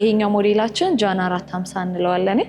ይሄኛው ሞዴላችን ጃን 450 እንለዋለን።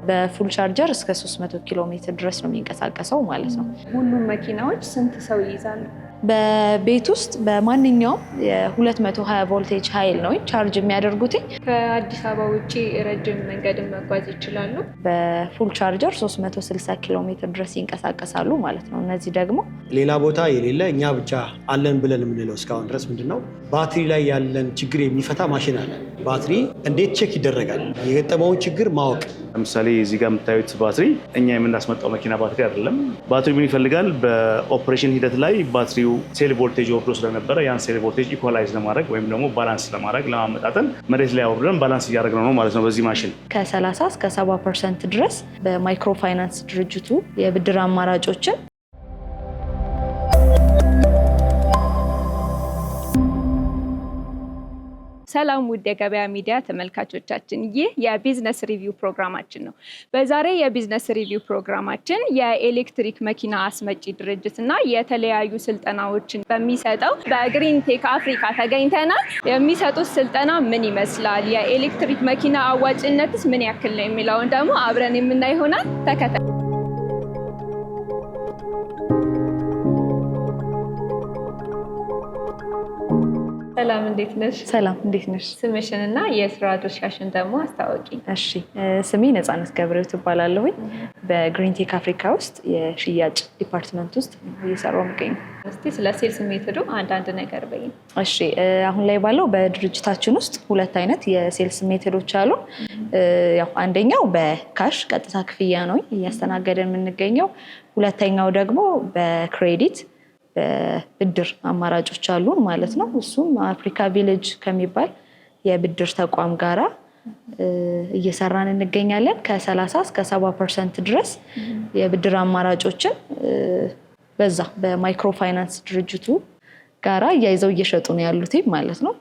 በፉል ቻርጀር እስከ 300 ኪሎ ሜትር ድረስ ነው የሚንቀሳቀሰው ማለት ነው። ሁሉም መኪናዎች ስንት ሰው ይይዛሉ? በቤት ውስጥ በማንኛውም የ220 ቮልቴጅ ኃይል ነው ቻርጅ የሚያደርጉት። ከአዲስ አበባ ውጪ ረጅም መንገድን መጓዝ ይችላሉ? በፉል ቻርጀር 360 ኪሎ ሜትር ድረስ ይንቀሳቀሳሉ ማለት ነው። እነዚህ ደግሞ ሌላ ቦታ የሌለ እኛ ብቻ አለን ብለን የምንለው እስካሁን ድረስ ምንድነው ባትሪ ላይ ያለን ችግር የሚፈታ ማሽን አለ። ባትሪ እንዴት ቼክ ይደረጋል? የገጠመውን ችግር ማወቅ። ለምሳሌ እዚህ ጋር የምታዩት ባትሪ እኛ የምናስመጣው መኪና ባትሪ አይደለም። ባትሪ ምን ይፈልጋል? በኦፕሬሽን ሂደት ላይ ባትሪው ሴል ቮልቴጅ ወርዶ ስለነበረ ያን ሴል ቮልቴጅ ኢኳላይዝ ለማድረግ ወይም ደግሞ ባላንስ ለማድረግ ለማመጣጠን መሬት ላይ አውርደን ባላንስ እያደረግነው ነው ማለት ነው። በዚህ ማሽን ከ30 እስከ 70% ድረስ በማይክሮ ፋይናንስ ድርጅቱ የብድር አማራጮችን ሰላም ውድ የገበያ ሚዲያ ተመልካቾቻችን፣ ይህ የቢዝነስ ሪቪው ፕሮግራማችን ነው። በዛሬ የቢዝነስ ሪቪው ፕሮግራማችን የኤሌክትሪክ መኪና አስመጪ ድርጅት እና የተለያዩ ስልጠናዎችን በሚሰጠው በግሪን ቴክ አፍሪካ ተገኝተናል። የሚሰጡት ስልጠና ምን ይመስላል፣ የኤሌክትሪክ መኪና አዋጭነትስ ምን ያክል ነው የሚለውን ደግሞ አብረን የምናይ ይሆናል። ተከታተሉ። ሰላም፣ እንዴት ነሽ? ሰላም፣ እንዴት ነሽ? ስምሽንና የስራ ድርሻሽን ደግሞ አስታወቂ። እሺ፣ ስሜ ነፃነት ገብረው ትባላለሁኝ። በግሪን ቴክ አፍሪካ ውስጥ የሽያጭ ዲፓርትመንት ውስጥ እየሰራሁ የምገኘው። እስቲ ስለ ሴልስ ሜቶዱ አንዳንድ ነገር በይኝ። እሺ፣ አሁን ላይ ባለው በድርጅታችን ውስጥ ሁለት አይነት የሴልስ ሜቶዶች አሉ። ያው አንደኛው በካሽ ቀጥታ ክፍያ ነው እያስተናገደን የምንገኘው። ሁለተኛው ደግሞ በክሬዲት በብድር አማራጮች አሉን ማለት ነው። እሱም አፍሪካ ቪሌጅ ከሚባል የብድር ተቋም ጋራ እየሰራን እንገኛለን። ከ30 እስከ 70% ድረስ የብድር አማራጮችን በዛ በማይክሮ ፋይናንስ ድርጅቱ ጋራ እያይዘው እየሸጡ ነው ያሉት ማለት ነው።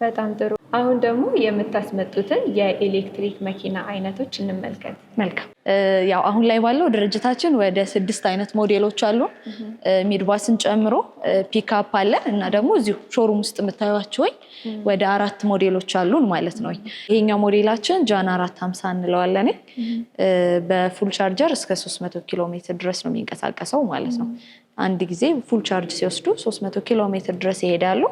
በጣም ጥሩ። አሁን ደግሞ የምታስመጡትን የኤሌክትሪክ መኪና አይነቶች እንመልከት። መልካም። ያው አሁን ላይ ባለው ድርጅታችን ወደ 6 አይነት ሞዴሎች አሉ። ሚድባስን ጨምሮ ፒክአፕ አለ እና ደግሞ እዚሁ ሾሩም ውስጥ የምታዩቸው ወደ 4 ሞዴሎች አሉን ማለት ነው። ይሄኛው ሞዴላችን ጃን 450 እንለዋለን። በፉል ቻርጀር እስከ 300 ኪሎ ሜትር ድረስ ነው የሚንቀሳቀሰው ማለት ነው። አንድ ጊዜ ፉል ቻርጅ ሲወስዱ 300 ኪሎ ሜትር ድረስ ይሄዳሉ።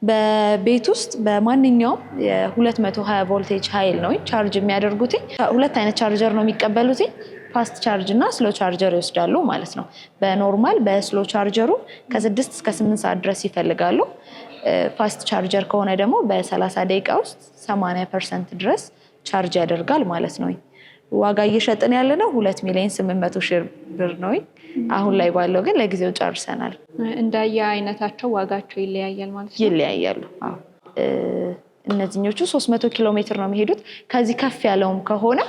በቤት ውስጥ በማንኛውም የ220 ቮልቴጅ ኃይል ነው ቻርጅ የሚያደርጉት። ሁለት አይነት ቻርጀር ነው የሚቀበሉት። ፋስት ቻርጅ እና ስሎ ቻርጀር ይወስዳሉ ማለት ነው። በኖርማል በስሎ ቻርጀሩ ከ6 እስከ 8 ሰዓት ድረስ ይፈልጋሉ። ፋስት ቻርጀር ከሆነ ደግሞ በ30 ደቂቃ ውስጥ 80% ድረስ ቻርጅ ያደርጋል ማለት ነው። ዋጋ እየሸጥን ያለ ነው 2,800,000 ብር ነው። አሁን ላይ ባለው ግን ለጊዜው ጨርሰናል። እንደየ አይነታቸው ዋጋቸው ይለያያል ማለት ነው? ይለያያሉ። አዎ፣ እነዚህኞቹ 300 ኪሎ ሜትር ነው የሚሄዱት። ከዚህ ከፍ ያለውም ከሆነ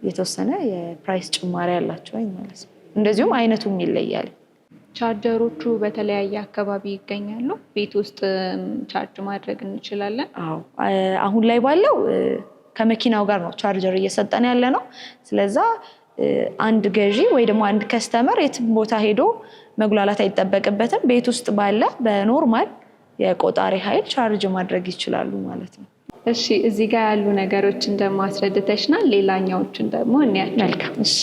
የተወሰነ የፕራይስ ጭማሪ ያላቸው ማለት ነው። እንደዚሁም አይነቱም ይለያል። ቻርጀሮቹ በተለያየ አካባቢ ይገኛሉ። ቤት ውስጥ ቻርጅ ማድረግ እንችላለን? አዎ፣ አሁን ላይ ባለው ከመኪናው ጋር ነው ቻርጀር እየሰጠን ያለ ነው። ስለዛ አንድ ገዢ ወይ ደግሞ አንድ ከስተመር የትም ቦታ ሄዶ መጉላላት አይጠበቅበትም። ቤት ውስጥ ባለ በኖርማል የቆጣሪ ኃይል ቻርጅ ማድረግ ይችላሉ ማለት ነው። እሺ፣ እዚህ ጋር ያሉ ነገሮችን ደግሞ አስረድተሽናል። ሌላኛዎችን ደግሞ እንያቸው። መልካም። እሺ፣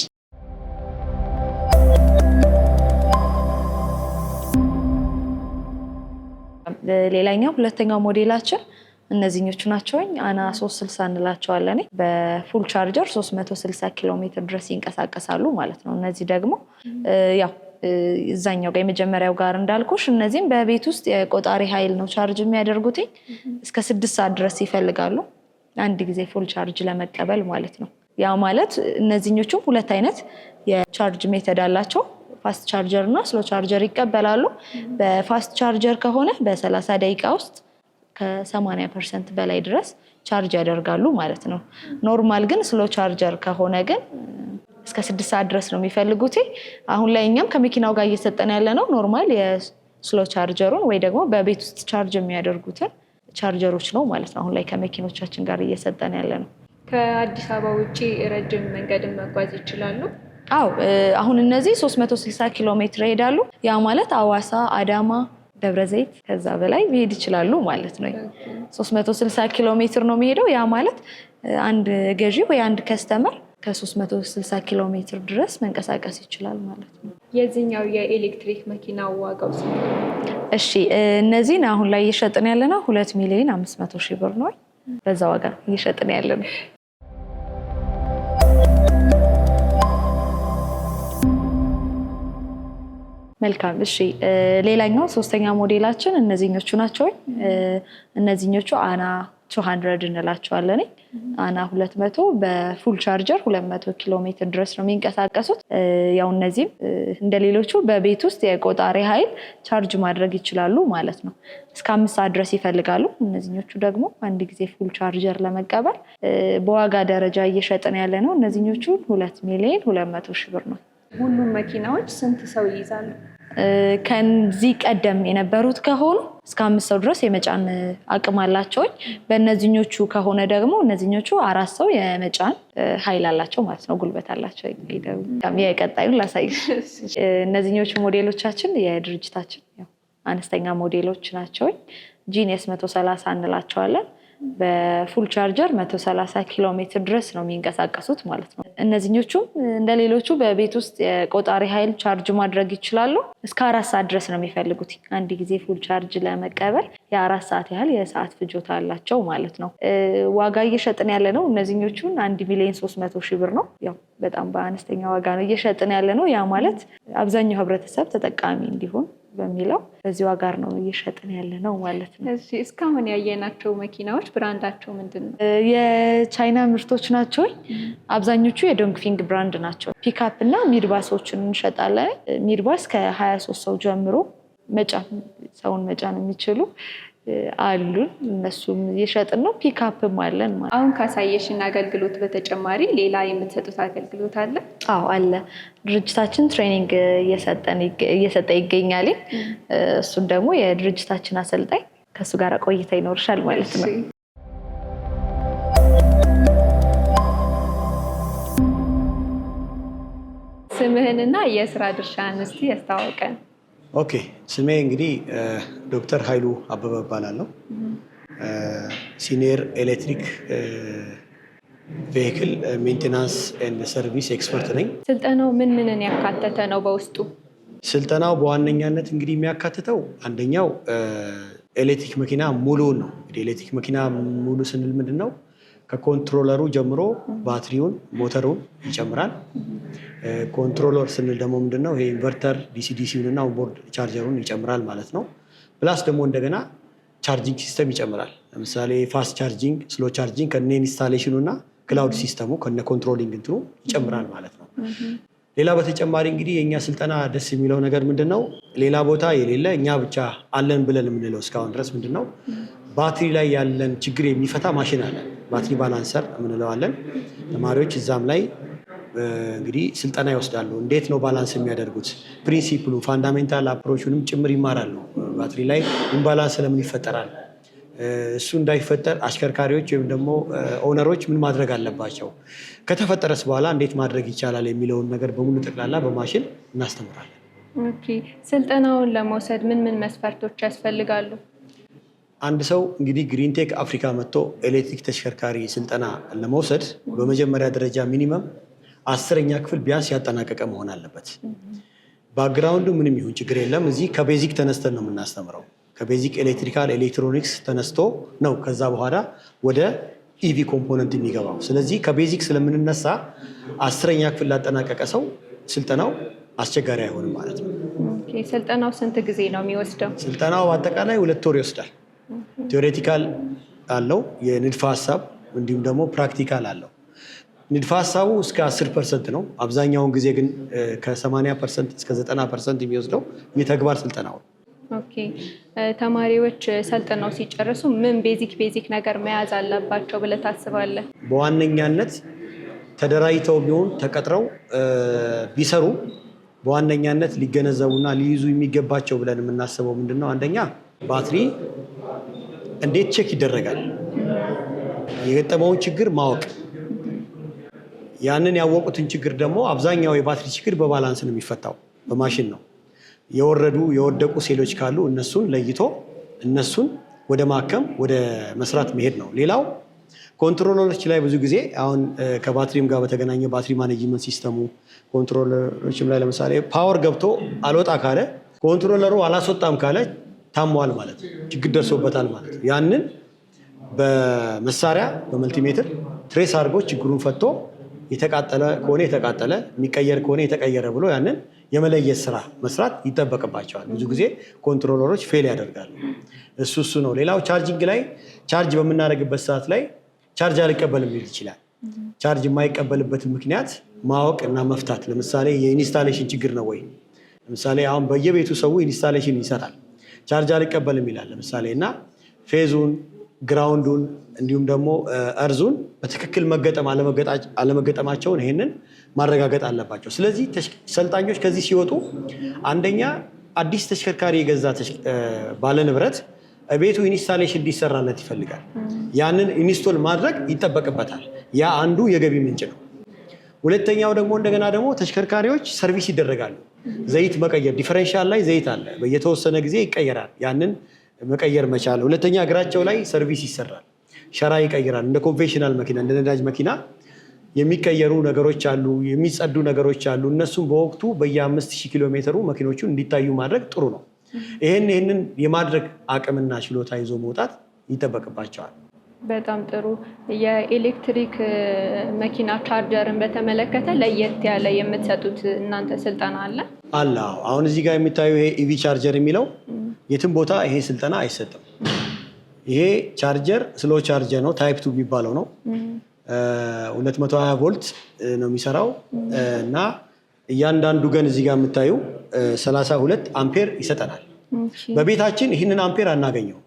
ሌላኛው ሁለተኛው ሞዴላችን እነዚህኞቹ ናቸው። አና 360 እንላቸዋለን። በፉል ቻርጀር 360 ኪሎ ሜትር ድረስ ይንቀሳቀሳሉ ማለት ነው። እነዚህ ደግሞ ያው እዛኛው ጋር የመጀመሪያው ጋር እንዳልኩሽ እነዚህም በቤት ውስጥ የቆጣሪ ኃይል ነው ቻርጅ የሚያደርጉት። እስከ 6 ሰዓት ድረስ ይፈልጋሉ አንድ ጊዜ ፉል ቻርጅ ለመቀበል ማለት ነው። ያ ማለት እነዚህኞቹም ሁለት አይነት የቻርጅ ሜተድ አላቸው። ፋስት ቻርጀር እና ስሎ ቻርጀር ይቀበላሉ። በፋስት ቻርጀር ከሆነ በ30 ደቂቃ ውስጥ ከ80% በላይ ድረስ ቻርጅ ያደርጋሉ ማለት ነው። ኖርማል ግን ስሎ ቻርጀር ከሆነ ግን እስከ 6 ሰዓት ድረስ ነው የሚፈልጉት። አሁን ላይ እኛም ከመኪናው ጋር እየሰጠን ያለ ነው ኖርማል የስሎ ቻርጀሩን ወይ ደግሞ በቤት ውስጥ ቻርጅ የሚያደርጉትን ቻርጀሮች ነው ማለት ነው። አሁን ላይ ከመኪኖቻችን ጋር እየሰጠን ያለ ነው። ከአዲስ አበባ ውጪ ረጅም መንገድን መጓዝ ይችላሉ? አዎ፣ አሁን እነዚህ 360 ኪሎ ሜትር ይሄዳሉ። ያ ማለት አዋሳ፣ አዳማ፣ ደብረ ዘይት ከዛ በላይ መሄድ ይችላሉ ማለት ነው። 360 ኪሎ ሜትር ነው የሚሄደው። ያ ማለት አንድ ገዢ ወይ አንድ ከስተመር ከ360 ኪሎ ሜትር ድረስ መንቀሳቀስ ይችላል ማለት ነው። የዚህኛው የኤሌክትሪክ መኪና ዋጋው ስንት ነው? እሺ እነዚህን አሁን ላይ እየሸጥን ያለነው 2,500,000 ብር ነው። በዛ ዋጋ እየሸጥን ያለነው። መልካም እሺ ሌላኛው ሶስተኛ ሞዴላችን እነዚህኞቹ ናቸው። እነዚህኞቹ አና 200 እንላቸዋለን። አና 200 በፉል ቻርጀር 200 ኪሎ ሜትር ድረስ ነው የሚንቀሳቀሱት። ያው እነዚህም እንደሌሎቹ በቤት ውስጥ የቆጣሪ ኃይል ቻርጅ ማድረግ ይችላሉ ማለት ነው። እስከ 5 ሰዓት ድረስ ይፈልጋሉ። እነዚህኞቹ ደግሞ አንድ ጊዜ ፉል ቻርጀር ለመቀበል በዋጋ ደረጃ እየሸጥን ያለ ነው። እነዚህኞቹ 2,200,000 ብር ነው። ሁሉም መኪናዎች ስንት ሰው ይይዛሉ? ከዚህ ቀደም የነበሩት ከሆኑ እስከ 5 ሰው ድረስ የመጫን አቅም አላቸው። በእነዚህኞቹ ከሆነ ደግሞ እነዚህኞቹ 4 ሰው የመጫን ኃይል አላቸው ማለት ነው፣ ጉልበት አላቸው። የቀጣዩን ላሳይሽ። እነዚህኞቹ ሞዴሎቻችን የድርጅታችን አነስተኛ ሞዴሎች ናቸው። ጂኒየስ 130 እንላቸዋለን። በፉል ቻርጀር 130 ኪሎ ሜትር ድረስ ነው የሚንቀሳቀሱት ማለት ነው። እነዚህኞቹም እንደሌሎቹ በቤት ውስጥ የቆጣሪ ኃይል ቻርጅ ማድረግ ይችላሉ። እስከ 4 ሰዓት ድረስ ነው የሚፈልጉት። አንድ ጊዜ ፉል ቻርጅ ለመቀበል የ4 ሰዓት ያህል የሰዓት ፍጆታ አላቸው ማለት ነው። ዋጋ እየሸጥን ያለ ነው እነዚህኞቹን 1,300,000 ብር ነው። ያው በጣም በአነስተኛ ዋጋ ነው እየሸጥን ያለ ነው። ያ ማለት አብዛኛው ህብረተሰብ ተጠቃሚ እንዲሆን በሚለው በዚህ ዋጋ ነው እየሸጥን ያለ ነው ማለት ነው። እሺ እስካሁን ያየናቸው መኪናዎች ብራንዳቸው ምንድን ነው? የቻይና ምርቶች ናቸው። አብዛኞቹ የዶንግፊንግ ብራንድ ናቸው። ፒክአፕ እና ሚድባሶችን እንሸጣለን። ሚድባስ ከ23 ሰው ጀምሮ ሰውን መጫን የሚችሉ አሉን። እነሱም እየሸጥን ነው። ፒክአፕም አለን። አሁን ካሳየሽን አገልግሎት በተጨማሪ ሌላ የምትሰጡት አገልግሎት አለ? አዎ አለ። ድርጅታችን ትሬኒንግ እየሰጠ ይገኛል። እሱን ደግሞ የድርጅታችን አሰልጣኝ ከእሱ ጋር ቆይታ ይኖርሻል ማለት ነው። ስምህንና የስራ ድርሻህን እስቲ ያስተዋውቀን። ኦኬ፣ ስሜ እንግዲህ ዶክተር ኃይሉ አበበ እባላለሁ። ሲኒየር ኤሌክትሪክ ቬሂክል ሜንቴናንስ ኤንድ ሰርቪስ ኤክስፐርት ነኝ። ስልጠናው ምንን ያካተተ ነው? በውስጡ ስልጠናው በዋነኛነት እንግዲህ የሚያካትተው አንደኛው ኤሌክትሪክ መኪና ሙሉውን ነው። እንግዲህ ኤሌክትሪክ መኪና ሙሉ ስንል ምንድን ነው? ከኮንትሮለሩ ጀምሮ ባትሪውን፣ ሞተሩን ይጨምራል። ኮንትሮለር ስንል ደግሞ ምንድነው? ይሄ ኢንቨርተር ዲሲዲሲውን እና ኦንቦርድ ቻርጀሩን ይጨምራል ማለት ነው። ፕላስ ደግሞ እንደገና ቻርጂንግ ሲስተም ይጨምራል። ለምሳሌ ፋስት ቻርጂንግ፣ ስሎ ቻርጂንግ ከነ ኢንስታሌሽኑ እና ክላውድ ሲስተሙ ከነ ኮንትሮሊንግ እንትኑ ይጨምራል ማለት ነው። ሌላ በተጨማሪ እንግዲህ የእኛ ስልጠና ደስ የሚለው ነገር ምንድነው? ሌላ ቦታ የሌለ እኛ ብቻ አለን ብለን የምንለው እስካሁን ድረስ ምንድነው? ባትሪ ላይ ያለን ችግር የሚፈታ ማሽን አለን። ባትሪ ባላንሰር የምንለው አለን። ተማሪዎች እዛም ላይ እንግዲህ ስልጠና ይወስዳሉ። እንዴት ነው ባላንስ የሚያደርጉት? ፕሪንሲፕሉ ፋንዳሜንታል አፕሮቹንም ጭምር ይማራሉ። ባትሪ ላይ ኢምባላንስ ለምን ይፈጠራል? እሱ እንዳይፈጠር አሽከርካሪዎች ወይም ደግሞ ኦነሮች ምን ማድረግ አለባቸው? ከተፈጠረስ በኋላ እንዴት ማድረግ ይቻላል የሚለውን ነገር በሙሉ ጠቅላላ በማሽን እናስተምራለን። ኦኬ። ስልጠናውን ለመውሰድ ምን መስፈርቶች ያስፈልጋሉ? አንድ ሰው እንግዲህ ግሪንቴክ አፍሪካ መጥቶ ኤሌክትሪክ ተሽከርካሪ ስልጠና ለመውሰድ በመጀመሪያ ደረጃ ሚኒመም 10ኛ ክፍል ቢያንስ ያጠናቀቀ መሆን አለበት። ባክግራውንዱ ምንም ይሁን ችግር የለም። እዚህ ከቤዚክ ተነስተን ነው የምናስተምረው። ከቤዚክ ኤሌክትሪካል ኤሌክትሮኒክስ ተነስቶ ነው ከዛ በኋላ ወደ ኢቪ ኮምፖነንት የሚገባው። ስለዚህ ከቤዚክ ስለምንነሳ 10ኛ ክፍል ላጠናቀቀ ሰው ስልጠናው አስቸጋሪ አይሆንም ማለት ነው። ስልጠናው ስንት ጊዜ ነው የሚወስደው? ስልጠናው በአጠቃላይ 2 ወር ይወስዳል። ቴዎሬቲካል አለው፣ የንድፈ ሀሳብ እንዲሁም ደግሞ ፕራክቲካል አለው። ንድፈ ሀሳቡ እስከ 10% ነው። አብዛኛውን ጊዜ ግን ከ80% እስከ 90% የሚወስደው የተግባር ስልጠናው። ኦኬ። ተማሪዎች ሰልጥነው ሲጨርሱ ምን ቤዚክ ነገር መያዝ አለባቸው ብለህ ታስባለህ? በዋነኛነት ተደራጅተው ቢሆን ተቀጥረው ቢሰሩ በዋነኛነት ሊገነዘቡና ሊይዙ የሚገባቸው ብለን የምናስበው ምንድነው? አንደኛ ባትሪ እንዴት ቼክ ይደረጋል? የገጠመውን ችግር ማወቅ። ያንን ያወቁትን ችግር ደግሞ አብዛኛው የባትሪ ችግር በባላንስ ነው የሚፈታው፣ በማሽን ነው። የወደቁ ሴሎች ካሉ እነሱን ለይቶ እነሱን ወደ ማከም ወደ መስራት መሄድ ነው። ሌላው ኮንትሮለሮች ላይ ብዙ ጊዜ አሁን ከባትሪም ጋር በተገናኘ ባትሪ ማኔጅመንት ሲስተሙ ኮንትሮለሮችም ላይ ለምሳሌ ፓወር ገብቶ አልወጣ ካለ ኮንትሮለሩ አላስወጣም ካለ ታሟል ማለት ነው፣ ችግር ደርሶበታል ማለት ነው። ያንን በመሳሪያ በመልቲሜትር ትሬስ አድርጎ ችግሩን ፈቶ የተቃጠለ ከሆነ የተቃጠለ የሚቀየር ከሆነ የተቀየረ ብሎ ያንን የመለየት ስራ መስራት ይጠበቅባቸዋል። ብዙ ጊዜ ኮንትሮለሮች ፌል ያደርጋሉ። እሱ ነው። ሌላው ቻርጂንግ ላይ ቻርጅ በምናደርግበት ሰዓት ላይ ቻርጅ አልቀበልም ሊል ይችላል። ቻርጅ የማይቀበልበትን ምክንያት ማወቅ እና መፍታት። ለምሳሌ የኢንስታሌሽን ችግር ነው ወይ? ለምሳሌ አሁን በየቤቱ ሰው ኢንስታሌሽን ይሰራል፣ ቻርጅ አልቀበልም ይላል ለምሳሌ እና ፌዙን ግራውንዱን እንዲሁም ደግሞ እርዙን በትክክል መገጠም አለመገጠማቸውን ይሄንን ማረጋገጥ አለባቸው። ስለዚህ ሰልጣኞች ከዚህ ሲወጡ አንደኛ አዲስ ተሽከርካሪ የገዛ ባለንብረት ቤቱ ኢንስታሌሽን እንዲሰራለት ይፈልጋል። ያንን ኢንስቶል ማድረግ ይጠበቅበታል። ያ አንዱ የገቢ ምንጭ ነው። ሁለተኛው ደግሞ እንደገና ደግሞ ተሽከርካሪዎች ሰርቪስ ይደረጋሉ። ዘይት መቀየር፣ ዲፈረንሻል ላይ ዘይት አለ፣ በየተወሰነ ጊዜ ይቀየራል። ያንን መቀየር መቻል። ሁለተኛ እግራቸው ላይ ሰርቪስ ይሰራል፣ ሸራ ይቀይራል። እንደ ኮንቬንሽናል መኪና እንደ ነዳጅ መኪና የሚቀየሩ ነገሮች አሉ፣ የሚጸዱ ነገሮች አሉ። እነሱም በወቅቱ በየ5000 ኪሎ ሜትሩ መኪኖቹ እንዲታዩ ማድረግ ጥሩ ነው። ይህንን የማድረግ አቅምና ችሎታ ይዞ መውጣት ይጠበቅባቸዋል። በጣም ጥሩ። የኤሌክትሪክ መኪና ቻርጀርን በተመለከተ ለየት ያለ የምትሰጡት እናንተ ስልጠና አለ? አለ። አሁን እዚህ ጋር የሚታዩ ይሄ ኢቪ ቻርጀር የሚለው የትም ቦታ ይሄ ስልጠና አይሰጥም። ይሄ ቻርጀር ስሎ ቻርጀር ነው፣ ታይፕ 2 የሚባለው ነው። 220 ቮልት ነው የሚሰራው እና እያንዳንዱ ገን እዚህ ጋር የምታዩ 32 አምፔር ይሰጠናል። በቤታችን ይህንን አምፔር አናገኘው፣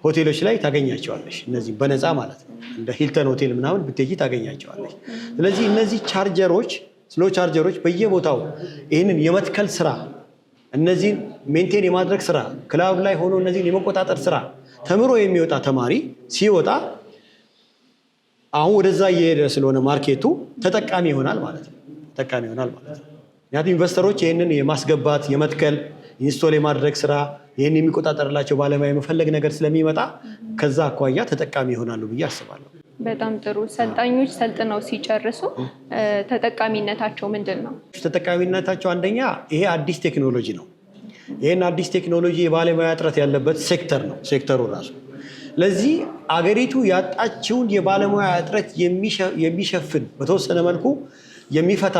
ሆቴሎች ላይ ታገኛቸዋለሽ። እነዚህ በነፃ ማለት ነው። እንደ ሂልተን ሆቴል ምናምን ብትሄጂ ታገኛቸዋለሽ። ስለዚህ እነዚህ ቻርጀሮች ስሎ ቻርጀሮች በየቦታው ይህንን የመትከል ስራ፣ እነዚህን ሜንቴን የማድረግ ስራ፣ ክላውድ ላይ ሆኖ እነዚህን የመቆጣጠር ስራ ተምሮ የሚወጣ ተማሪ ሲወጣ አሁን ወደዛ እየሄደ ስለሆነ ማርኬቱ ተጠቃሚ ይሆናል ማለት ነው። ምክንያቱም ኢንቨስተሮች ይህንን የማስገባት የመትከል ኢንስቶል የማድረግ ስራ ይህን የሚቆጣጠርላቸው ባለሙያ የመፈለግ ነገር ስለሚመጣ ከዛ አኳያ ተጠቃሚ ይሆናሉ ብዬ አስባለሁ። በጣም ጥሩ። ሰልጣኞች ሰልጥነው ሲጨርሱ ተጠቃሚነታቸው ምንድን ነው? ተጠቃሚነታቸው አንደኛ ይሄ አዲስ ቴክኖሎጂ ነው። ይህን አዲስ ቴክኖሎጂ የባለሙያ እጥረት ያለበት ሴክተር ነው ሴክተሩ ራሱ። ለዚህ አገሪቱ ያጣችውን የባለሙያ እጥረት የሚሸፍን በተወሰነ መልኩ የሚፈታ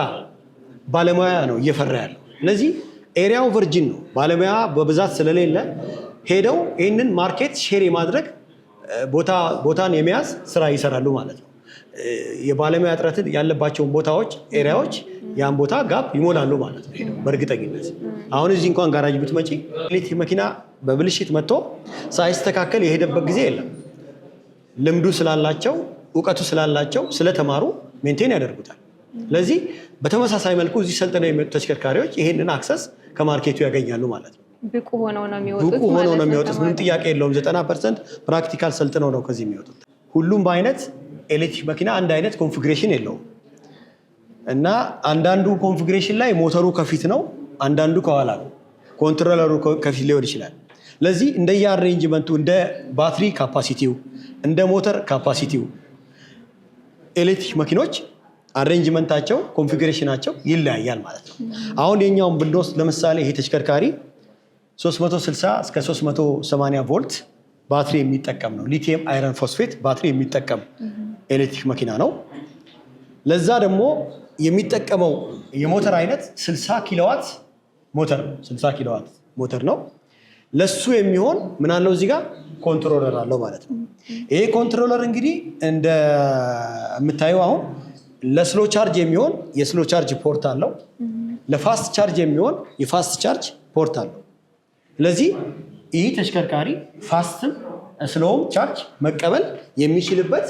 ባለሙያ ነው እየፈራ ያለው። ስለዚህ ኤሪያው ቨርጂን ነው፣ ባለሙያ በብዛት ስለሌለ ሄደው ይህንን ማርኬት ሼር የማድረግ ቦታን የመያዝ ስራ ይሰራሉ ማለት ነው። የባለሙያ እጥረት ያለባቸውን ቦታዎች ኤሪያዎች ያን ቦታ ጋፕ ይሞላሉ ማለት ነው ሄደው በእርግጠኝነት። አሁን እዚህ እንኳን ጋራጅ ብትመጪ ኤሌክትሪክ መኪና በብልሽት መጥቶ ሳይስተካከል የሄደበት ጊዜ የለም። ልምዱ ስላላቸው እውቀቱ ስላላቸው ስለተማሩ ሜንቴን ያደርጉታል። ስለዚህ በተመሳሳይ መልኩ እዚህ ሰልጥነው የሚመጡ ተሽከርካሪዎች ይሄንን አክሰስ ከማርኬቱ ያገኛሉ ማለት ነው። ብቁ ሆነው ነው የሚወጡት። ምንም ጥያቄ የለውም። 90% ፕራክቲካል ሰልጥነው ነው ከዚህ የሚወጡት። ሁሉም በአይነት ኤሌክትሪክ መኪና አንድ አይነት ኮንፊግሬሽን የለውም እና አንዳንዱ ኮንፊግሬሽን ላይ ሞተሩ ከፊት ነው፣ አንዳንዱ ከኋላ ነው። ኮንትሮለሩ ከፊት ሊሆን ይችላል። ለዚህ እንደየ አሬንጅመንቱ እንደ ባትሪ ካፓሲቲው እንደ ሞተር ካፓሲቲው ኤሌክትሪክ መኪኖች አሬንጅመንታቸው ኮንፊግሬሽናቸው ይለያያል ማለት ነው። አሁን የኛውን ብንወስድ ለምሳሌ ይሄ ተሽከርካሪ 360 እስከ 380 ቮልት ባትሪ የሚጠቀም ነው። ሊቲየም አይረን ፎስፌት ባትሪ የሚጠቀም ኤሌክትሪክ መኪና ነው። ለዛ ደግሞ የሚጠቀመው የሞተር አይነት 60 ኪሎዋት ሞተር ነው። 60 ኪሎዋት ሞተር ነው። ለሱ የሚሆን ምን አለው እዚህ ጋር ኮንትሮለር አለው ማለት ነው። ይሄ ኮንትሮለር እንግዲህ እንደምታየው አሁን ለስሎ ቻርጅ የሚሆን የስሎ ቻርጅ ፖርት አለው። ለፋስት ቻርጅ የሚሆን የፋስት ቻርጅ ፖርት አለው። ስለዚህ ይህ ተሽከርካሪ ፋስትም ስሎውም ቻርጅ መቀበል የሚችልበት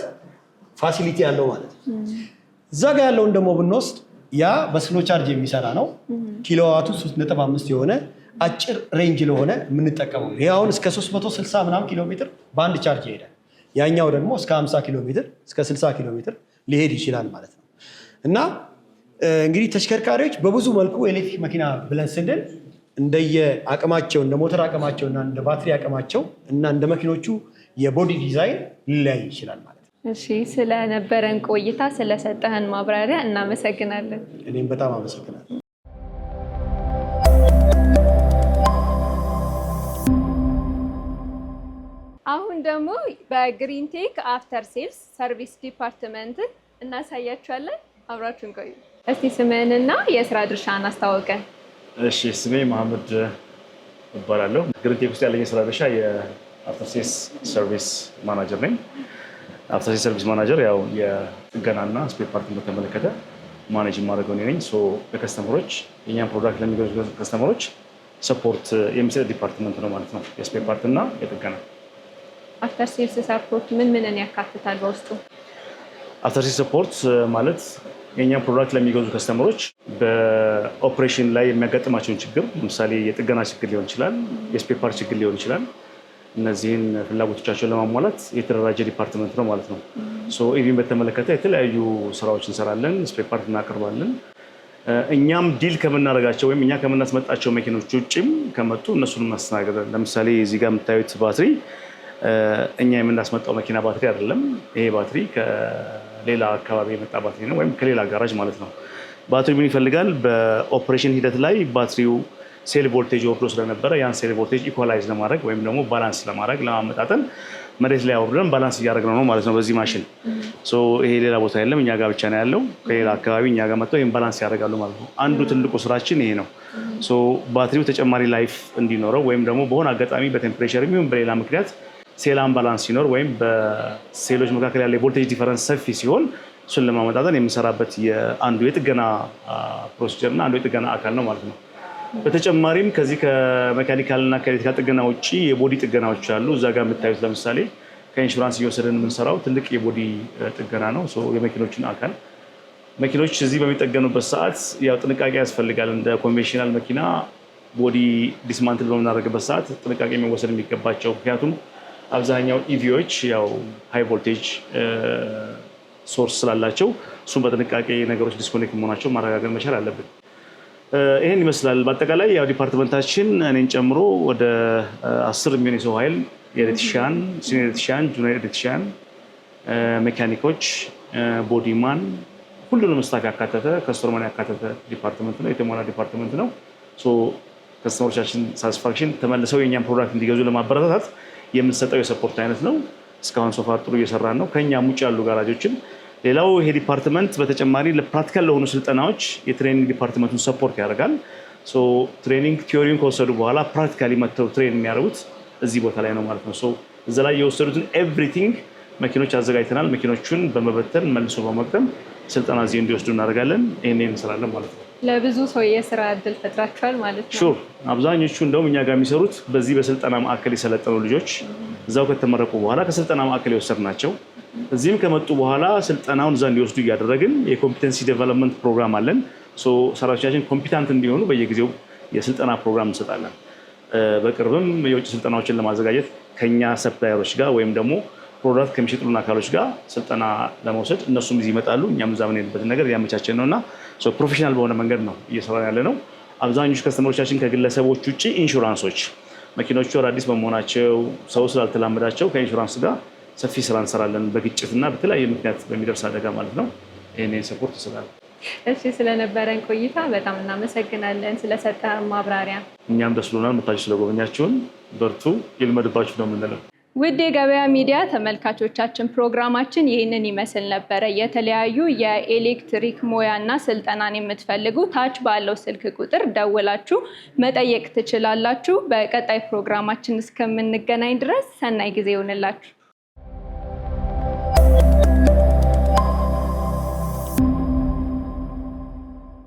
ፋሲሊቲ ያለው ማለት ነው። እዛ ጋር ያለውን ደግሞ ብንወስድ ያ በስሎ ቻርጅ የሚሰራ ነው። ኪሎዋቱ 3.5 የሆነ አጭር ሬንጅ ለሆነ የምንጠቀመው ይሄ አሁን እስከ 360 ምናምን ኪሎ ሜትር በአንድ ቻርጅ ይሄዳል። ያኛው ደግሞ እስከ 50 ኪሎ ሜትር እስከ 60 ኪሎ ሜትር ሊሄድ ይችላል ማለት ነው። እና እንግዲህ ተሽከርካሪዎች በብዙ መልኩ ኤሌክትሪክ መኪና ብለን ስንል እንደየ አቅማቸው እንደ ሞተር አቅማቸው እና እንደ ባትሪ አቅማቸው እና እንደ መኪኖቹ የቦዲ ዲዛይን ሊለያይ ይችላል ማለት ነው። እሺ፣ ስለነበረን ቆይታ ስለሰጠህን ማብራሪያ እናመሰግናለን። እኔም በጣም አመሰግናለሁ። አሁን ደግሞ በግሪንቴክ አፍተር ሴልስ ሰርቪስ ዲፓርትመንትን እናሳያችኋለን። አብራችሁን ቆዩ። እስቲ ስምህንና የስራ ድርሻን አስተዋውቀን። እሺ፣ ስሜ መሐመድ እባላለሁ። ግሪንቴክ ውስጥ ያለኝ የስራ ድርሻ የአፍተር ሴልስ ሰርቪስ ማናጀር ነኝ። አፍተር ሴልስ ሰርቪስ ማናጀር ያው የጥገናና ስፔር ፓርትን በተመለከተ ማኔጅ የማደርገው እኔ ነኝ። ለከስተመሮች የእኛን ፕሮዳክት ለሚገዙ ከስተመሮች ሰፖርት የሚሰጥ ዲፓርትመንት ነው ማለት ነው። የስፔር ፓርት እና የጥገና አፍተር ሴልስ ሰፖርት ምን ያካትታል በውስጡ? አፍተር ሴልስ ሰፖርት ማለት የእኛን ፕሮዳክት ለሚገዙ ከስተመሮች በኦፕሬሽን ላይ የሚያጋጥማቸውን ችግር፣ ለምሳሌ የጥገና ችግር ሊሆን ይችላል፣ የስፔር ፓርት ችግር ሊሆን ይችላል። እነዚህን ፍላጎቶቻቸውን ለማሟላት የተደራጀ ዲፓርትመንት ነው ማለት ነው። ኢቪን በተመለከተ የተለያዩ ስራዎች እንሰራለን፣ ስፔር ፓርት እናቀርባለን። እኛም ዲል ከምናደርጋቸው ወይም እኛ ከምናስመጣቸው መኪኖች ውጭም ከመጡ እነሱን ማስተናገድ። ለምሳሌ እዚህ ጋር የምታዩት ባትሪ እኛ የምናስመጣው መኪና ባትሪ አይደለም። ይሄ ባትሪ ከሌላ አካባቢ የመጣ ባትሪ ነው፣ ወይም ከሌላ ጋራጅ ማለት ነው። ባትሪ ምን ይፈልጋል? በኦፕሬሽን ሂደት ላይ ባትሪው ሴል ቮልቴጅ ወርዶ ስለነበረ ያን ሴል ቮልቴጅ ኢኳላይዝ ለማድረግ ወይም ደግሞ ባላንስ ለማድረግ ለማመጣጠን መሬት ላይ አውርደን ባላንስ እያደረግነው ነው ማለት ነው በዚህ ማሽን። ይሄ ሌላ ቦታ የለም፣ እኛ ጋር ብቻ ነው ያለው። ከሌላ አካባቢ እኛ ጋር መጥተው ይህን ባላንስ ያደርጋሉ ማለት ነው። አንዱ ትልቁ ስራችን ይሄ ነው። ባትሪው ተጨማሪ ላይፍ እንዲኖረው ወይም ደግሞ በሆነ አጋጣሚ በቴምፕሬቸር የሚሆን በሌላ ምክንያት ሴል አምባላንስ ሲኖር ወይም በሴሎች መካከል ያለ የቮልቴጅ ዲፈረንስ ሰፊ ሲሆን እሱን ለማመጣጠን የምንሰራበት አንዱ የጥገና ፕሮሲጀር እና አንዱ የጥገና አካል ነው ማለት ነው። በተጨማሪም ከዚህ ከሜካኒካል እና ከኤሌክትሪካል ጥገና ውጭ የቦዲ ጥገናዎች አሉ። እዛ ጋር የምታዩት ለምሳሌ ከኢንሹራንስ እየወሰድን የምንሰራው ትልቅ የቦዲ ጥገና ነው። የመኪኖችን አካል መኪኖች እዚህ በሚጠገኑበት ሰዓት ያው ጥንቃቄ ያስፈልጋል። እንደ ኮንቬንሽናል መኪና ቦዲ ዲስማንትል በምናደርግበት ሰዓት ጥንቃቄ የሚወሰድ የሚገባቸው፣ ምክንያቱም አብዛኛው ኢቪዎች ያው ሃይ ቮልቴጅ ሶርስ ስላላቸው እሱም በጥንቃቄ ነገሮች ዲስኮኔክት መሆናቸው ማረጋገጥ መቻል አለብን። ይህን ይመስላል። በአጠቃላይ ያው ዲፓርትመንታችን እኔን ጨምሮ ወደ 10 የሚሆን የሰው ኃይል የኤሌክትሪሻን፣ ሲኒየር ኤሌክትሪሻን፣ ጁኒየር ኤሌክትሪሻን፣ ሜካኒኮች፣ ቦዲማን ሁሉንም ስታፍ ያካተተ ከስተመርን ያካተተ ዲፓርትመንት ነው። የተሟላ ዲፓርትመንት ነው። ከስተመሮቻችን ሳቲስፋክሽን ተመልሰው የእኛን ፕሮዳክት እንዲገዙ ለማበረታታት የምንሰጠው የሰፖርት አይነት ነው። እስካሁን ሶፋር ጥሩ እየሰራን ነው ከኛም ውጭ ያሉ ጋራጆችን። ሌላው ይሄ ዲፓርትመንት በተጨማሪ ለፕራክቲካል ለሆኑ ስልጠናዎች የትሬኒንግ ዲፓርትመንቱን ሰፖርት ያደርጋል። ትሬኒንግ ቲዮሪውን ከወሰዱ በኋላ ፕራክቲካሊ መጥተው ትሬን የሚያደርጉት እዚህ ቦታ ላይ ነው ማለት ነው። እዛ ላይ የወሰዱትን ኤቭሪቲንግ መኪኖች አዘጋጅተናል። መኪኖቹን በመበተን መልሶ በመቅጠም ስልጠና እዚህ እንዲወስዱ እናደርጋለን። ይህን እንሰራለን ማለት ነው። ለብዙ ሰው የስራ እድል ፈጥራችኋል ማለት ነው? ሹር። አብዛኞቹ እንደውም እኛ ጋር የሚሰሩት በዚህ በስልጠና ማዕከል የሰለጠኑ ልጆች እዛው ከተመረቁ በኋላ ከስልጠና ማዕከል የወሰድናቸው እዚህም ከመጡ በኋላ ስልጠናውን እዛ እንዲወስዱ እያደረግን የኮምፒተንሲ ዴቨሎፕመንት ፕሮግራም አለን። ሰራተኞቻችን ኮምፒታንት እንዲሆኑ በየጊዜው የስልጠና ፕሮግራም እንሰጣለን። በቅርብም የውጭ ስልጠናዎችን ለማዘጋጀት ከኛ ሰፕላየሮች ጋር ወይም ደግሞ ፕሮዳክት ከሚሸጡልን አካሎች ጋር ስልጠና ለመውሰድ እነሱም እዚህ ይመጣሉ። እኛም እዛ የምንሄድበትን ነገር እያመቻቸን ነው እና ፕሮፌሽናል በሆነ መንገድ ነው እየሰራን ያለ ነው። አብዛኞቹ ከስተመሮቻችን ከግለሰቦች ውጭ ኢንሹራንሶች መኪኖቹ አዳዲስ በመሆናቸው ሰው ስላልተላመዳቸው ከኢንሹራንስ ጋር ሰፊ ስራ እንሰራለን። በግጭትና በተለያየ ምክንያት በሚደርስ አደጋ ማለት ነው። ይህንን ሰፖርት ይስላል። እሺ፣ ስለነበረን ቆይታ በጣም እናመሰግናለን፣ ስለሰጠን ማብራሪያ። እኛም ደስ ብሎናል መታችሁ ስለጎበኛችሁን። በርቱ፣ ይልመድባችሁ ነው የምንለው። ውድ የገበያ ሚዲያ ተመልካቾቻችን ፕሮግራማችን ይህንን ይመስል ነበረ። የተለያዩ የኤሌክትሪክ ሙያና ስልጠናን የምትፈልጉ ታች ባለው ስልክ ቁጥር ደውላችሁ መጠየቅ ትችላላችሁ። በቀጣይ ፕሮግራማችን እስከምንገናኝ ድረስ ሰናይ ጊዜ ይሁንላችሁ።